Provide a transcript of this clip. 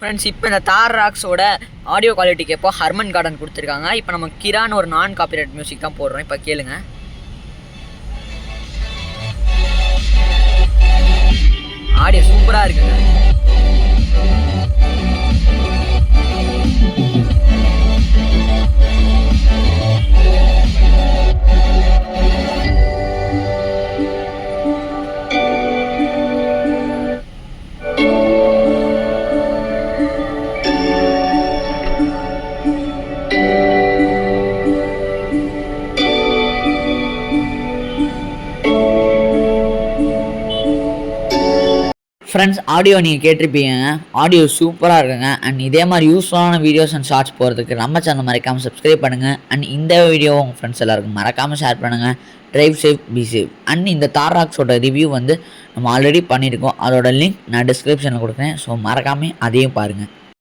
Friends இப்போ இந்த தார் ராக்ஸோட ஆடியோ குவாலிட்டிக்கு எப்போ ஹர்மன் கார்டன் கொடுத்துருக்காங்க. இப்போ நம்ம கிரான் ஒரு நான் காப்பிரைட் மியூசிக் தான் போடுறோம். இப்போ கேளுங்க. ஆடியோ சூப்பராக இருக்குங்க. ஃப்ரெண்ட்ஸ் ஆடியோ நீங்கள் கேட்டிருப்பீங்க. ஆடியோ சூப்பராக இருக்குங்க. அண்ட் இதே மாதிரி யூஸ்ஃபுல்லான வீடியோஸ் அண்ட் ஷார்ட்ஸ் போகிறதுக்கு நம்ம சேனல் மறக்காமல் சப்ஸ்கிரைப் பண்ணுங்கள். அண்ட் இந்த வீடியோ உங்கள் ஃப்ரெண்ட்ஸ் எல்லாருக்கும் மறக்காமல் ஷேர் பண்ணுங்கள். Drive safe be safe. And இந்த தார் ராக்ஸோட ரிவ்யூ வந்து நம்ம ஆல்ரெடி பண்ணியிருக்கோம். அதோட லிங்க் நான் டிஸ்கிரிப்ஷனில் கொடுக்குறேன். ஸோ மறக்காமல் அதையும் பாருங்கள்.